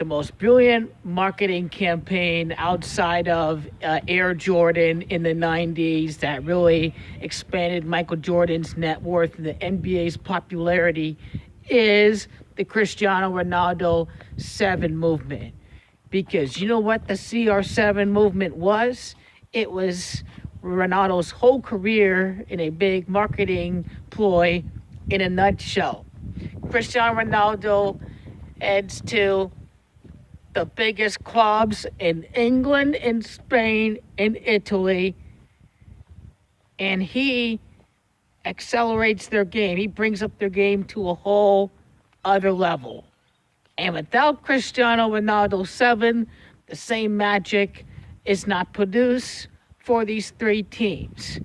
the most brilliant marketing campaign outside of Air Jordan in the 90s that really expanded Michael Jordan's net worth and the NBA's popularity is the Cristiano Ronaldo 7 movement. Because you know what the CR7 movement was? It was Ronaldo's whole career in a big marketing ploy in a nutshell. Cristiano Ronaldo heads to the biggest clubs in England, in Spain, in Italy, and he accelerates their game. He brings up their game to a whole other level. And without Cristiano Ronaldo 7, the same magic is not produced for these three teams.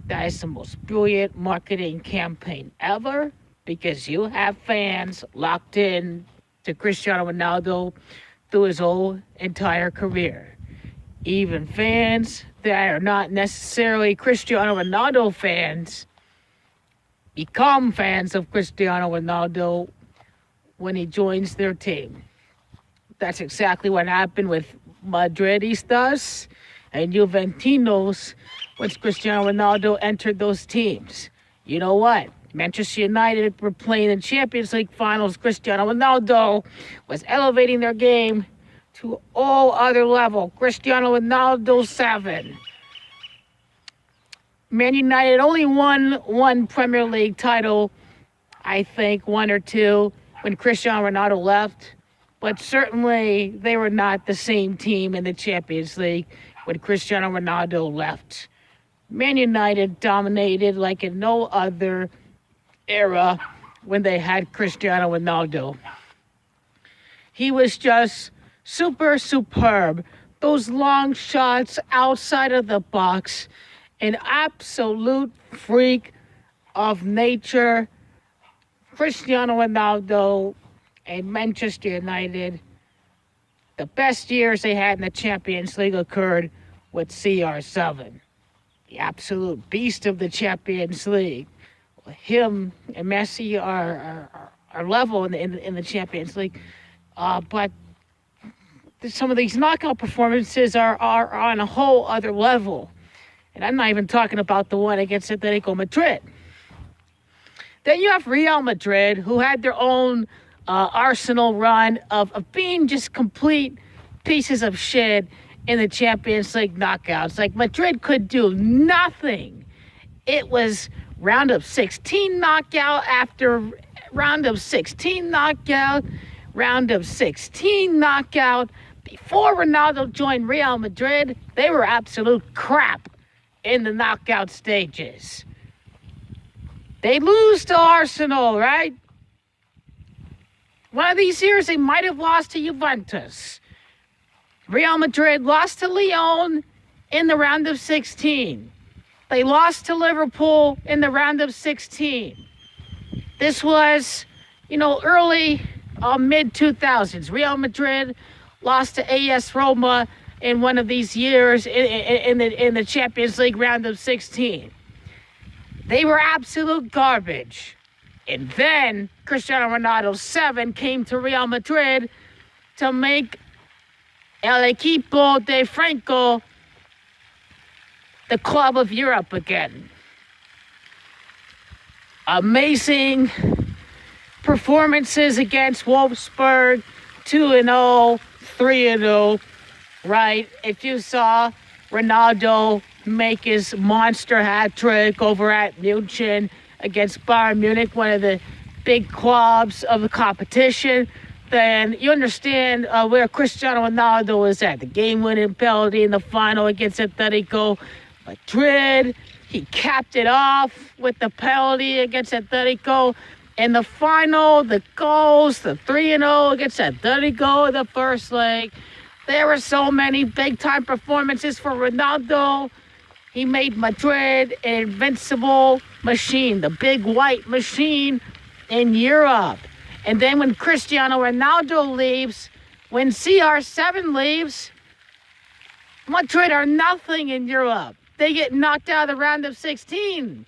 That is the most brilliant marketing campaign ever, because you have fans locked in to Cristiano Ronaldo through his whole entire career. Even fans that are not necessarily Cristiano Ronaldo fans become fans of Cristiano Ronaldo when he joins their team. That's exactly what happened with Madridistas and Juventinos when Cristiano Ronaldo entered those teams. You know what? Manchester United were playing in Champions League finals. Cristiano Ronaldo was elevating their game to all other level. Cristiano Ronaldo 7. Man United only won one Premier League title, I think, one or two, when Cristiano Ronaldo left. But certainly they were not the same team in the Champions League when Cristiano Ronaldo left. Man United dominated like in no other era when they had Cristiano Ronaldo. He was just superb. Those long shots outside of the box, an absolute freak of nature. Cristiano Ronaldo and Manchester United, the best years they had in the Champions League occurred with CR7, the absolute beast of the Champions League. Him and Messi are level in the Champions League, but some of these knockout performances are on a whole other level. And I'm not even talking about the one against Atletico Madrid. Then you have Real Madrid, who had their own arsenal run of being just complete pieces of shit in the Champions League knockouts. Like, Madrid could do nothing. It was round of 16 knockout after round of 16 knockout, round of 16 knockout. Before Ronaldo joined Real Madrid, they were absolute crap in the knockout stages. They lose to Arsenal, right? One of these years, they might have lost to Juventus. Real Madrid lost to Lyon in the round of 16. They lost to Liverpool in the round of 16. This was, early, mid-2000s. Real Madrid lost to AS Roma in one of these years in the Champions League round of 16. They were absolute garbage. And then Cristiano Ronaldo 7 came to Real Madrid to make El Equipo de Franco the club of Europe again. Amazing performances against Wolfsburg, 2-0, 3-0, right? If you saw Ronaldo make his monster hat trick over at Munich against Bayern Munich, one of the big clubs of the competition, then you understand where Cristiano Ronaldo is at. The game-winning penalty in the final against Atletico Madrid. He capped it off with the penalty against Atletico. In the final, the goals, the 3-0 against Atletico in the first leg. There were so many big-time performances for Ronaldo. He made Madrid an invincible machine, the big white machine in Europe. And then when Cristiano Ronaldo leaves, when CR7 leaves, Madrid are nothing in Europe. They get knocked out of the round of 16.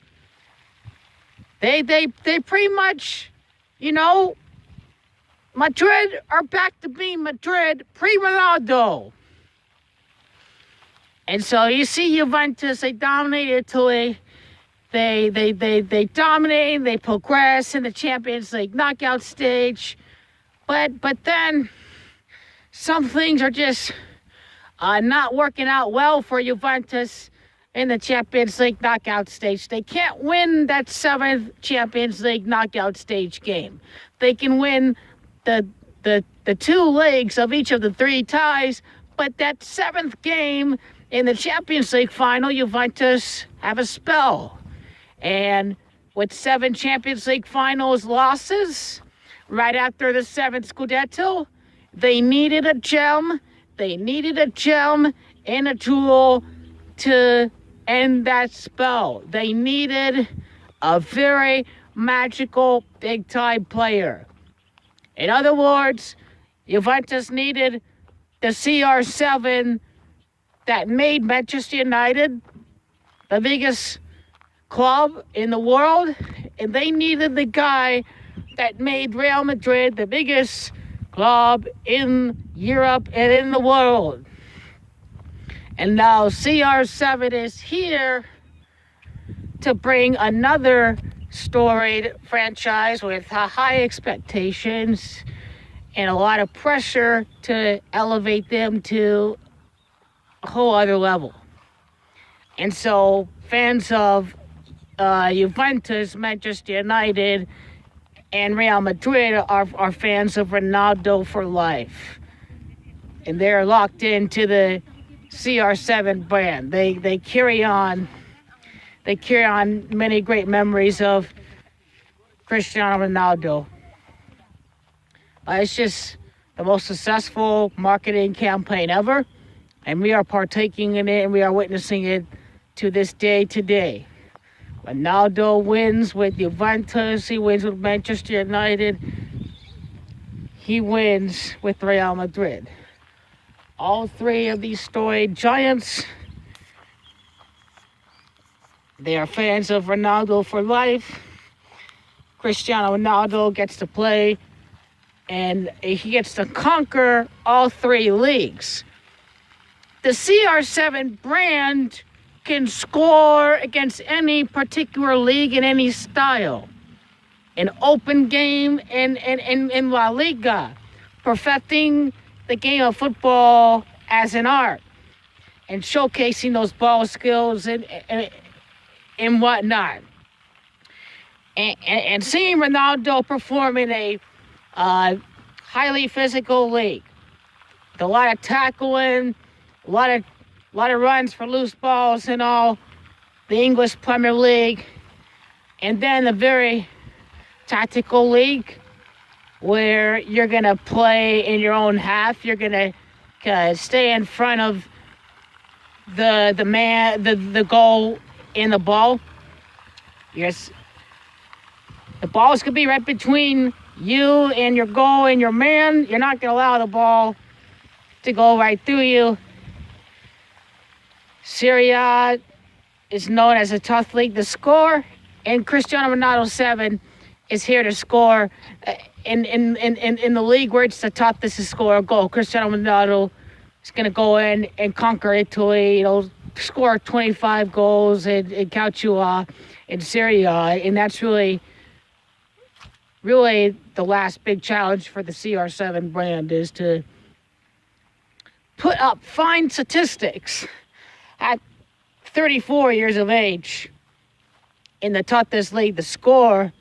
They pretty much, Madrid are back to being Madrid pre-Ronaldo. And so you see Juventus, they dominate Italy. They dominate, they progress in the Champions League knockout stage. But then some things are just not working out well for Juventus in the Champions League knockout stage. They can't win that 7th Champions League knockout stage game. They can win the 2 legs of each of the 3 ties, but that 7th game in the Champions League final, Juventus have a spell. And with 7 Champions League finals losses, right after the 7th Scudetto, they needed a gem. They needed a gem and a jewel to end that spell. They needed a very magical big-time player. In other words, Juventus needed the CR7 that made Manchester United the biggest club in the world, and they needed the guy that made Real Madrid the biggest club in Europe and in the world. And now CR7 is here to bring another storied franchise with high expectations and a lot of pressure to elevate them to a whole other level. And so fans of Juventus, Manchester United, and Real Madrid are fans of Ronaldo for life. And they're locked into the CR7 brand. They carry on many great memories of Cristiano Ronaldo. It's just the most successful marketing campaign ever, and we are partaking in it, and we are witnessing it to this day today. Ronaldo wins with Juventus, he wins with Manchester United, he wins with Real Madrid. All 3 of these storied giants, they are fans of Ronaldo for life. Cristiano Ronaldo gets to play, and he gets to conquer all 3 leagues. The CR7 brand can score against any particular league in any style. An open game in La Liga, perfecting the game of football as an art and showcasing those ball skills and whatnot. And seeing Ronaldo perform in a highly physical league, with a lot of tackling, a lot of runs for loose balls and all, the English Premier League, and then the very tactical league where you're going to play in your own half. You're going to stay in front of the goal in the ball. Yes, the ball's going to be right between you and your goal and your man. You're not going to allow the ball to go right through you. Serie A is known as a tough league to score, and Cristiano Ronaldo 7 is here to score in the league where it's the toughest to score a goal. Cristiano Ronaldo is going to go in and conquer Italy, score 25 goals and Calcio in Serie A, and that's really the last big challenge for the CR7 brand, is to put up fine statistics at 34 years of age in the toughest league to score,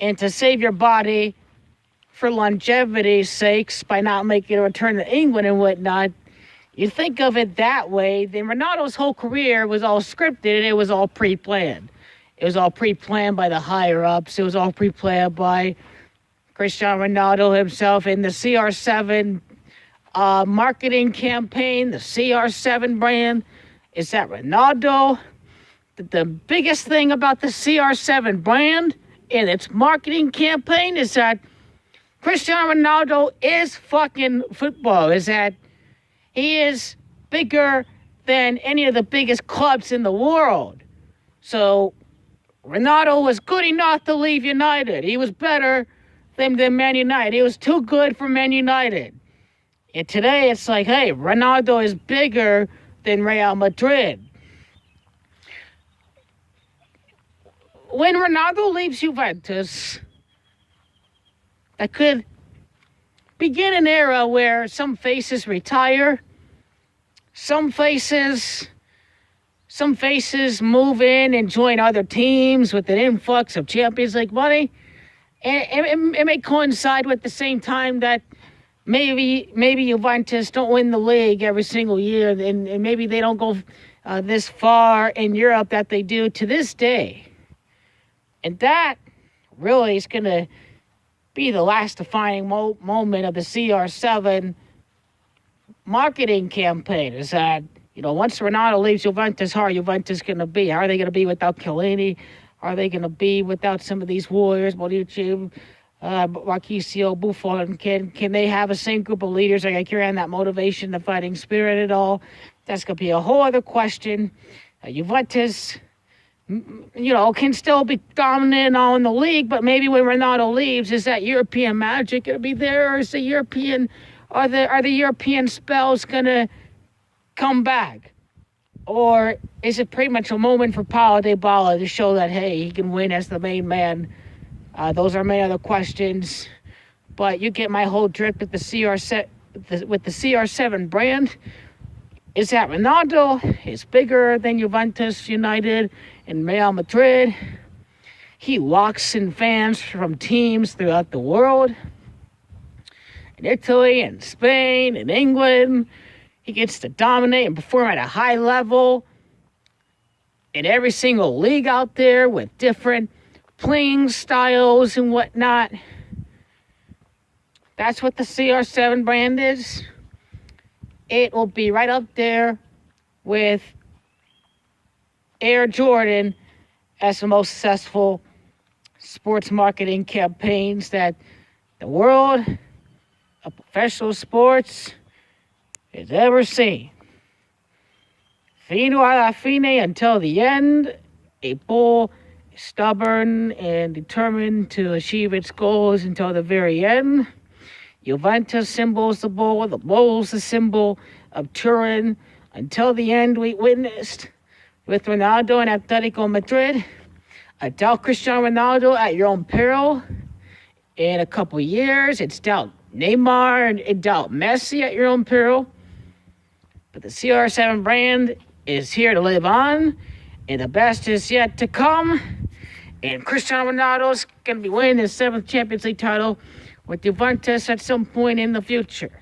and to save your body for longevity's sakes by not making a return to England and whatnot. You think of it that way, then Ronaldo's whole career was all scripted and it was all pre-planned. It was all pre-planned by the higher-ups. It was all pre-planned by Cristiano Ronaldo himself. In the CR7 marketing campaign, the CR7 brand, is that Ronaldo, the biggest thing about the CR7 brand in its marketing campaign is that Cristiano Ronaldo is fucking football, is that he is bigger than any of the biggest clubs in the world. So Ronaldo was good enough to leave United. He was better than Man United. He was too good for Man United. And today it's like, hey, Ronaldo is bigger than Real Madrid. When Ronaldo leaves Juventus, that could begin an era where some faces retire, some faces move in and join other teams with an influx of Champions League money. And it may coincide with the same time that maybe Juventus don't win the league every single year, and maybe they don't go this far in Europe that they do to this day. And that really is going to be the last defining moment of the CR7 marketing campaign. Is that, once Ronaldo leaves Juventus, how are Juventus going to be? How are they going to be without Chiellini? Are they going to be without some of these warriors, Bonucci, Marchisio, Buffon? Can they have the same group of leaders that can carry on that motivation, the fighting spirit at all? That's going to be a whole other question. Juventus, can still be dominant on the league, but maybe when Ronaldo leaves, is that European magic going to be there, or is the are the European spells going to come back? Or is it pretty much a moment for Paulo Dybala to show that, hey, he can win as the main man? Those are many other questions, but you get my whole drift with the CR7 brand. Is that Ronaldo is bigger than Juventus, United, and Real Madrid. He locks in fans from teams throughout the world. In Italy and Spain and England. He gets to dominate and perform at a high level in every single league out there with different playing styles and whatnot. That's what the CR7 brand is. It will be right up there with Air Jordan as the most successful sports marketing campaigns that the world of professional sports has ever seen. Fino alla fine, until the end, a bull is stubborn and determined to achieve its goals until the very end. Juventus symbols the bull's the symbol of Turin. Until the end, we witnessed with Ronaldo and Atletico Madrid. Doubt Cristiano Ronaldo at your own peril. In a couple years, it's doubt Neymar and doubt Messi at your own peril. But the CR7 brand is here to live on, and the best is yet to come. And Cristiano Ronaldo's going to be winning his 7th Champions League title with Juventus at some point in the future.